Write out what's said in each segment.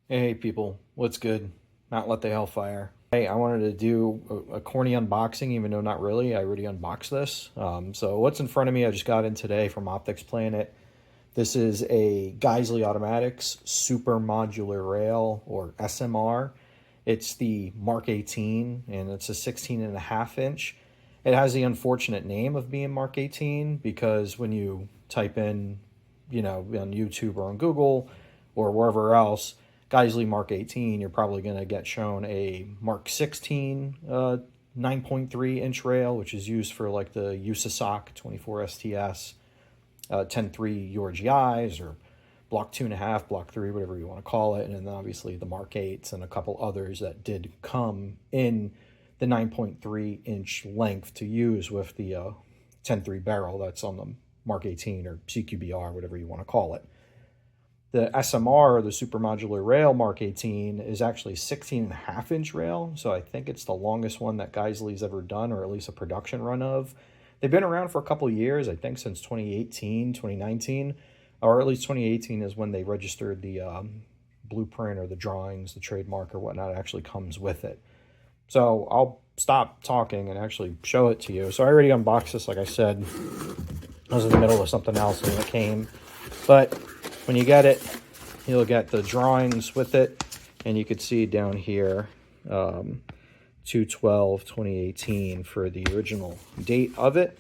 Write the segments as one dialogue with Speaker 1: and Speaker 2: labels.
Speaker 1: Hey people, what's good? Not let the hellfire. Hey, I wanted to do a corny unboxing, even though not really. I already unboxed this. So what's in front of me, I just got in today from Optics Planet. This is a Geissele Automatics Super Modular Rail, or SMR. It's the Mark 18, and it's a 16.5 inch. It has the unfortunate name of being Mark 18 because when you type in, on YouTube or on Google or wherever else, Geissele Mark 18, you're probably going to get shown a Mark 16 9.3 inch rail, which is used for like the USMC 24 STS, 10.3 URG-Is, or Block 2.5, Block 3, whatever you want to call it. And then obviously the Mark 8s and a couple others that did come in the 9.3 inch length to use with the 10.3 barrel that's on the Mark 18 or CQBR, whatever you want to call it. The SMR, the Super Modular Rail Mark 18, is actually 16.5 inch rail. So I think it's the longest one that Geissele's ever done, or at least a production run of. They've been around for a couple of years, I think since 2018, 2019, or at least 2018 is when they registered the blueprint or the drawings, the trademark or whatnot. It actually comes with it. So I'll stop talking and actually show it to you. So I already unboxed this, like I said. I was in the middle of something else when it came. But when you get it, you'll get the drawings with it. And you could see down here, 2/12/2018 for the original date of it.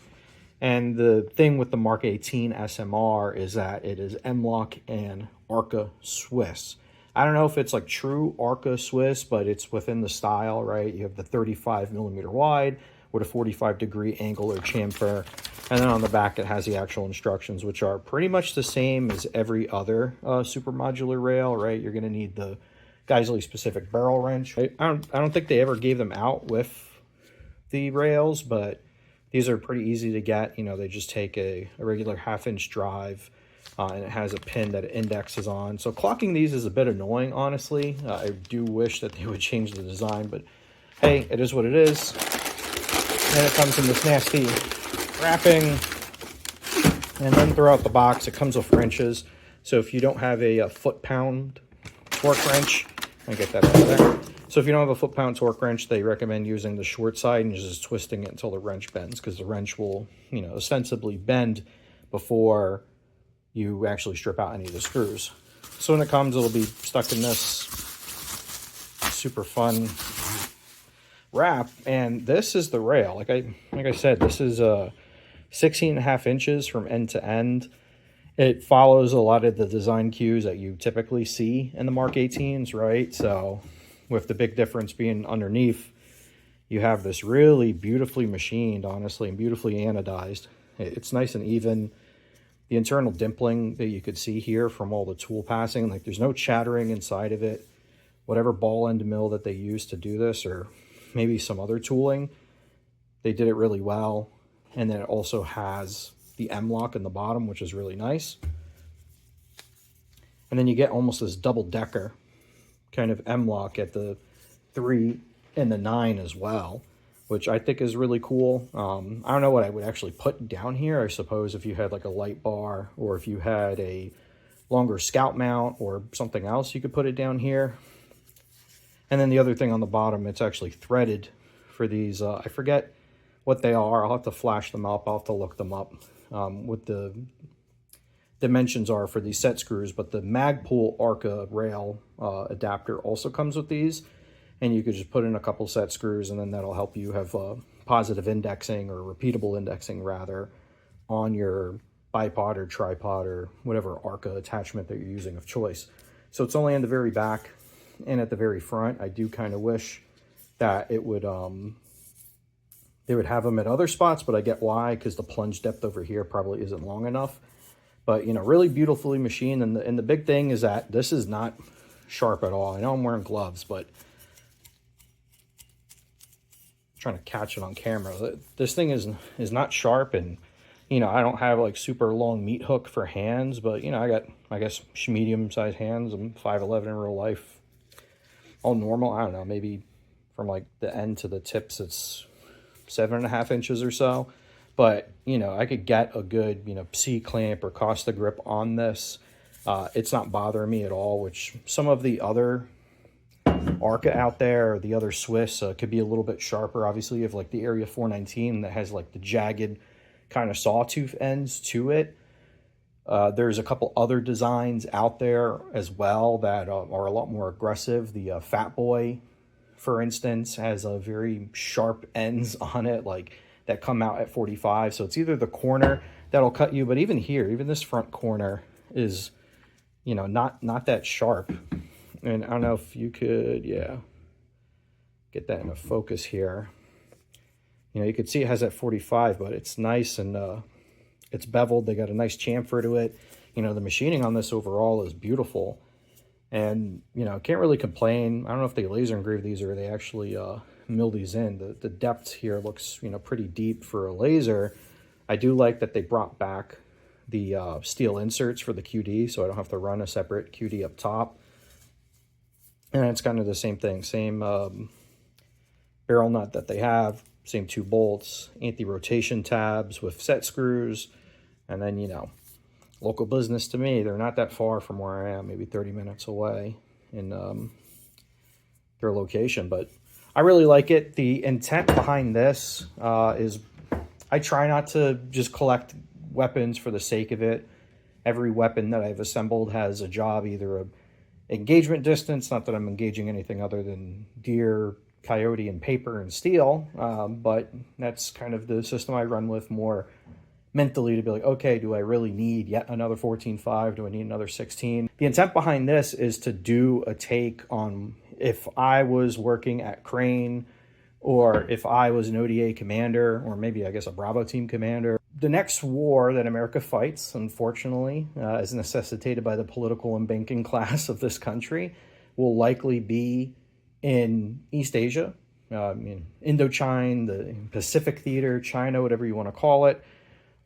Speaker 1: And the thing with the Mark 18 SMR is that it is M-LOK and ARCA Swiss. I don't know if it's like true ARCA Swiss, but it's within the style, right? You have the 35mm wide with a 45-degree angle or chamfer. And then on the back, it has the actual instructions, which are pretty much the same as every other super modular rail, right? You're going to need the Geissele specific barrel wrench. I don't think they ever gave them out with the rails, but these are pretty easy to get. They just take a regular 1/2 inch drive, and it has a pin that it indexes on. So clocking these is a bit annoying, honestly. I do wish that they would change the design, but hey, it is what it is. And it comes in this nasty wrapping, and then throughout the box it comes with wrenches. So if you don't have a foot-pound torque wrench, I get that out of there. So if you don't have a foot-pound torque wrench, they recommend using the short side and just twisting it until the wrench bends, because the wrench will, ostensibly bend before you actually strip out any of the screws. So when it comes, it'll be stuck in this super fun wrap, and this is the rail. Like I said, this is 16.5 inches from end to end. It follows a lot of the design cues that you typically see in the Mark 18s, right? So with the big difference being underneath, you have this really beautifully machined, honestly, and beautifully anodized. It's nice and even. The internal dimpling that you could see here from all the tool passing, like there's no chattering inside of it. Whatever ball end mill that they used to do this, or maybe some other tooling, they did it really well. And then it also has the M-LOK in the bottom, which is really nice. And then you get almost this double-decker kind of M-LOK at the 3 and the 9 as well, which I think is really cool. I don't know what I would actually put down here. I suppose if you had like a light bar, or if you had a longer scout mount or something else, you could put it down here. And then the other thing on the bottom, it's actually threaded for these. I forget what they are. I'll have to flash them up. I'll have to look them up. What the dimensions are for these set screws, but the Magpul ARCA rail adapter also comes with these, and you could just put in a couple set screws, and then that'll help you have positive indexing, or repeatable indexing rather, on your bipod or tripod or whatever ARCA attachment that you're using of choice. So it's only in the very back and at the very front. I do kind of wish that it would they would have them at other spots, but I get why, because the plunge depth over here probably isn't long enough. But really beautifully machined. And the big thing is that this is not sharp at all. I know I'm wearing gloves, but I'm trying to catch it on camera. This thing is not sharp, and I don't have like super long meat hook for hands, but I got, I guess, medium sized hands. I'm 5'11" in real life. All normal. I don't know, maybe from like the end to the tips it's 7.5 inches or so. But I could get a good C clamp or Costa grip on this It's not bothering me at all, which some of the other ARCA out there, or the other Swiss, could be a little bit sharper. Obviously, you have like the Area 419 that has like the jagged kind of sawtooth ends to it. There's a couple other designs out there as well that are a lot more aggressive. The Fat Boy, for instance, has a very sharp ends on it, like that come out at 45. So it's either the corner that'll cut you, but even here, even this front corner is, you know, not that sharp. And I don't know if you could, yeah, get that in a focus here. You know, you could see it has that 45, but it's nice and it's beveled. They got a nice chamfer to it. You know, the machining on this overall is beautiful. And, you know, can't really complain. I don't know if they laser engrave these or they actually mill these in. The depth here looks, you know, pretty deep for a laser. I do like that they brought back the steel inserts for the QD, so I don't have to run a separate QD up top. And it's kind of the same thing, same barrel nut that they have, same 2 bolts, anti-rotation tabs with set screws, and then, you know, local business to me. They're not that far from where I am, maybe 30 minutes away in their location. But I really like it. The intent behind this is I try not to just collect weapons for the sake of it. Every weapon that I've assembled has a job, either a engagement distance, not that I'm engaging anything other than deer, coyote, and paper and steel, but that's kind of the system I run with more mentally, to be like, okay, do I really need yet another 14.5? Do I need another 16? The intent behind this is to do a take on if I was working at Crane, or if I was an ODA commander, or maybe I guess a Bravo team commander. The next war that America fights, unfortunately, is necessitated by the political and banking class of this country, will likely be in East Asia, Indochina, the Pacific Theater, China, whatever you want to call it,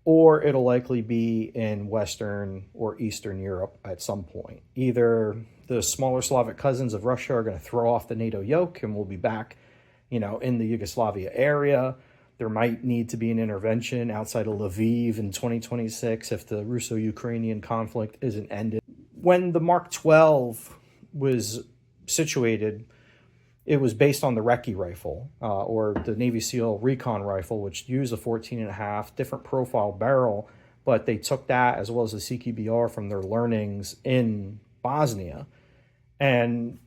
Speaker 1: or it'll likely be in Western or Eastern Europe at some point. Either the smaller Slavic cousins of Russia are going to throw off the NATO yoke and we'll be back, you know, in the Yugoslavia area. There might need to be an intervention outside of Lviv in 2026 if the Russo-Ukrainian conflict isn't ended. When the Mk12 was situated, it was based on the Recce rifle, or the Navy SEAL recon rifle, which used a 14.5 different profile barrel, but they took that as well as the CQBR from their learnings in Bosnia. And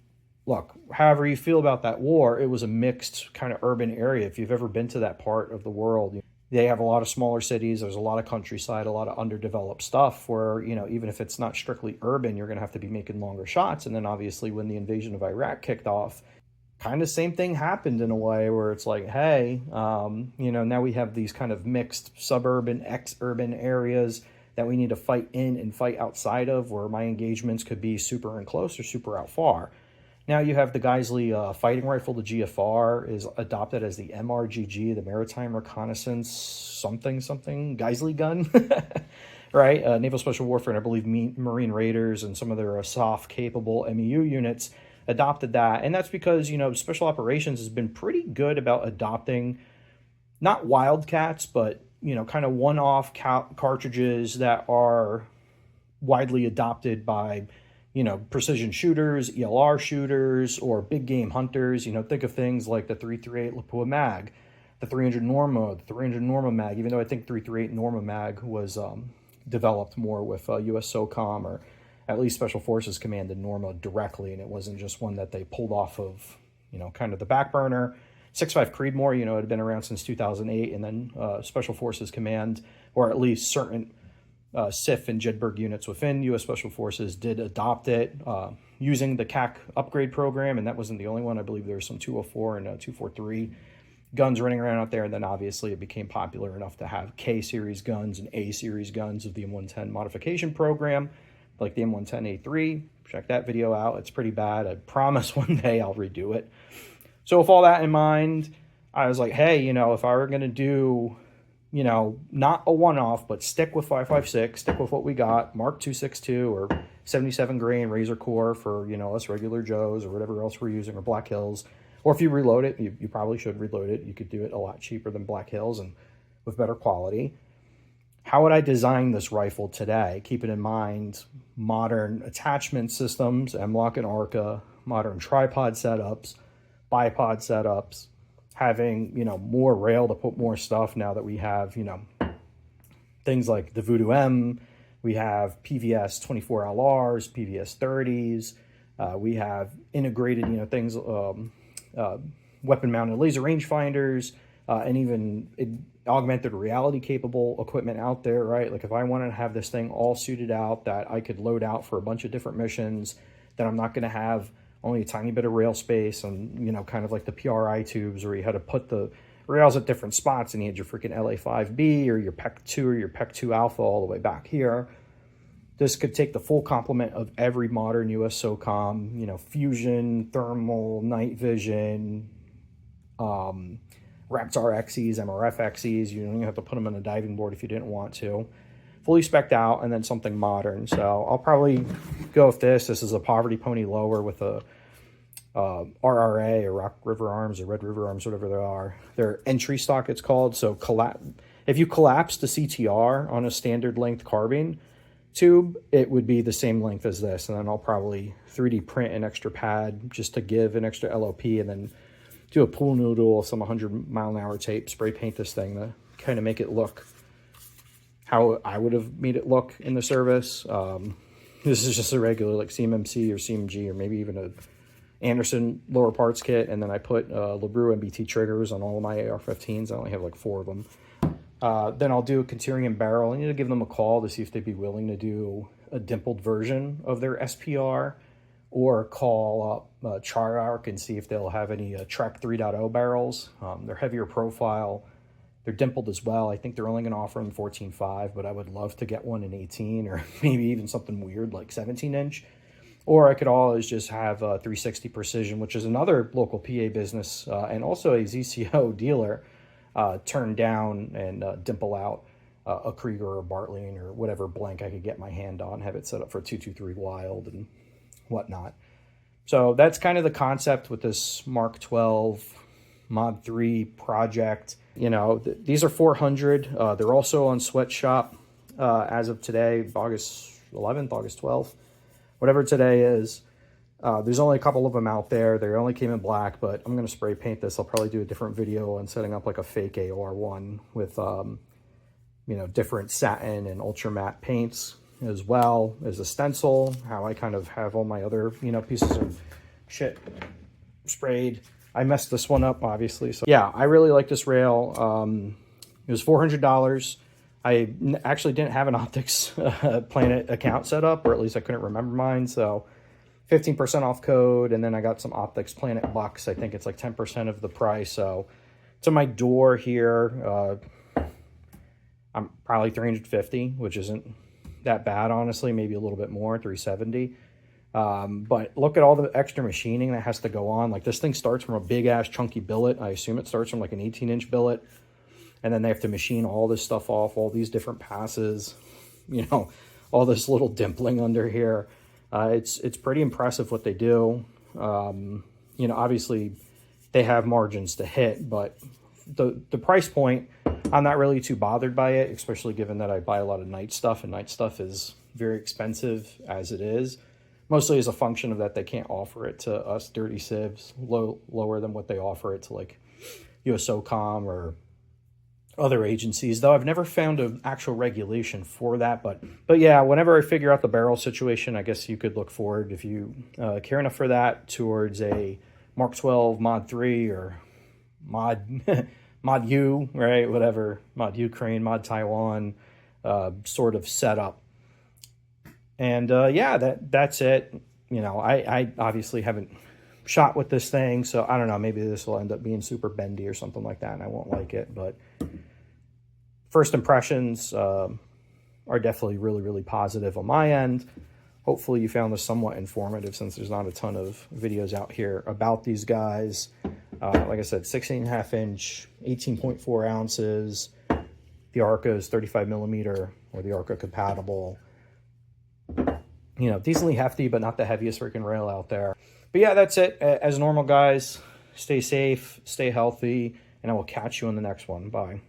Speaker 1: look, however you feel about that war, it was a mixed kind of urban area. If you've ever been to that part of the world, they have a lot of smaller cities. There's a lot of countryside, a lot of underdeveloped stuff where, you know, even if it's not strictly urban, you're going to have to be making longer shots. And then obviously when the invasion of Iraq kicked off, kind of same thing happened in a way where it's like, hey, you know, now we have these kind of mixed suburban, ex-urban areas that we need to fight in and fight outside of, where my engagements could be super in close or super out far. Now you have the Geissele fighting rifle, the GFR, is adopted as the MRGG, the Maritime Reconnaissance something Geissele gun, right? Naval Special Warfare, and I believe Marine Raiders and some of their soft capable MEU units adopted that. And that's because, you know, Special Operations has been pretty good about adopting not wildcats, but, you know, kind of one-off cartridges that are widely adopted by, you know, precision shooters, ELR shooters, or big game hunters. You know, think of things like the 338 Lapua Mag, the 300 Norma, the 300 Norma Mag, even though I think 338 Norma Mag was developed more with US SOCOM, or at least Special Forces commanded Norma directly, and it wasn't just one that they pulled off of, you know, kind of the back burner. 6.5 Creedmoor, you know, it had been around since 2008, and then Special Forces Command, or at least certain SIF and Jedburgh units within U.S. Special Forces did adopt it using the CAC upgrade program, and that wasn't the only one. I believe there were some 204 and 243 guns running around out there, and then obviously it became popular enough to have K-series guns and A-series guns of the M110 modification program, like the M110A3. Check that video out. It's pretty bad. I promise one day I'll redo it. So with all that in mind, I was like, hey, you know, if I were going to do, you know, not a one-off, but stick with 5.56, stick with what we got, Mark 262 or 77 grain Razor Core for, you know, us regular Joes or whatever else we're using, or Black Hills. Or if you reload it, you probably should reload it. You could do it a lot cheaper than Black Hills and with better quality. how would I design this rifle today? Keeping in mind modern attachment systems, M-LOK and ARCA, modern tripod setups, bipod setups, having, you know, more rail to put more stuff now that we have, you know, things like the Voodoo M, we have PVS 24 LRs, PVS 30s, we have integrated, you know, things, weapon mounted laser rangefinders, and even augmented reality capable equipment out there, right? Like if I wanted to have this thing all suited out that I could load out for a bunch of different missions, then I'm not going to have only a tiny bit of rail space and, you know, kind of like the PRI tubes where you had to put the rails at different spots and you had your freaking LA5B or your PEC2 or your PEC2 Alpha all the way back here. This could take the full complement of every modern US SOCOM, you know, fusion, thermal, night vision, Raptor XEs, MRF XEs. You don't even have to put them on a diving board if you didn't want to. Fully spec'd out, and then something modern. So I'll probably go with this. This is a Poverty Pony lower with a RRA or Rock River Arms or Red River Arms, whatever they are. They're entry stock, it's called. So if you collapse the CTR on a standard length carbine tube, it would be the same length as this. And then I'll probably 3D print an extra pad just to give an extra LOP, and then do a pool noodle of some 100-mile-an-hour tape, spray paint this thing to kind of make it look how I would have made it look in the service. This is just a regular like CMMC or CMG or maybe even a Anderson lower parts kit, and then I put LeBrew MBT triggers on all of my AR-15s. I only have like 4 of them. Then I'll do a Centurion barrel. I need to give them a call to see if they'd be willing to do a dimpled version of their SPR, or call up ARC and see if they'll have any Track 3.0 barrels. They're heavier profile. They're dimpled as well. I think they're only going to offer them 14.5, but I would love to get one in 18 or maybe even something weird like 17-inch. Or I could always just have 360 Precision, which is another local PA business and also a ZCO dealer, turn down and dimple out a Krieger or a Bartlein or whatever blank I could get my hand on, have it set up for 223 Wild and whatnot. So that's kind of the concept with this Mk12 Mod 3 project. You know, these are 400. They're also on Sweatshop as of today, August 11th, August 12th, whatever today is. There's only a couple of them out there. They only came in black, but I'm going to spray paint this. I'll probably do a different video on setting up like a fake AR one with, you know, different satin and ultra matte paints, as well as a stencil, how I kind of have all my other, you know, pieces of shit sprayed. I messed this one up, obviously. So yeah, I really like this rail. It was $400. I actually didn't have an Optics Planet account set up, or at least I couldn't remember mine. So 15% off code, and then I got some Optics Planet bucks. I think it's like 10% of the price. So to my door here, I'm probably 350, which isn't that bad, honestly. Maybe a little bit more, 370. But look at all the extra machining that has to go on. Like this thing starts from a big ass chunky billet. I assume it starts from like an 18-inch billet, and then they have to machine all this stuff off, all these different passes, you know, all this little dimpling under here. It's pretty impressive what they do. You know, obviously they have margins to hit, but the price point, I'm not really too bothered by it, especially given that I buy a lot of night stuff, and night stuff is very expensive as it is. Mostly as a function of that they can't offer it to us dirty civs lower than what they offer it to like US SOCOM or other agencies, though I've never found an actual regulation for that. But yeah, whenever I figure out the barrel situation, I guess you could look forward, if you care enough for that, towards a Mk12 Mod 3 or Mod Mod U, right? Whatever, Mod Ukraine, Mod Taiwan sort of setup. And yeah, that's it. You know, I obviously haven't shot with this thing, so I don't know, maybe this will end up being super bendy or something like that, and I won't like it. But first impressions are definitely really, really positive on my end. Hopefully you found this somewhat informative, since there's not a ton of videos out here about these guys. Like I said, 16.5-inch, 18.4 ounces. The ARCA is 35 millimeter, or the ARCA compatible. You know, decently hefty, but not the heaviest freaking rail out there. But yeah, that's it. As normal, guys, stay safe, stay healthy, and I will catch you in the next one. Bye.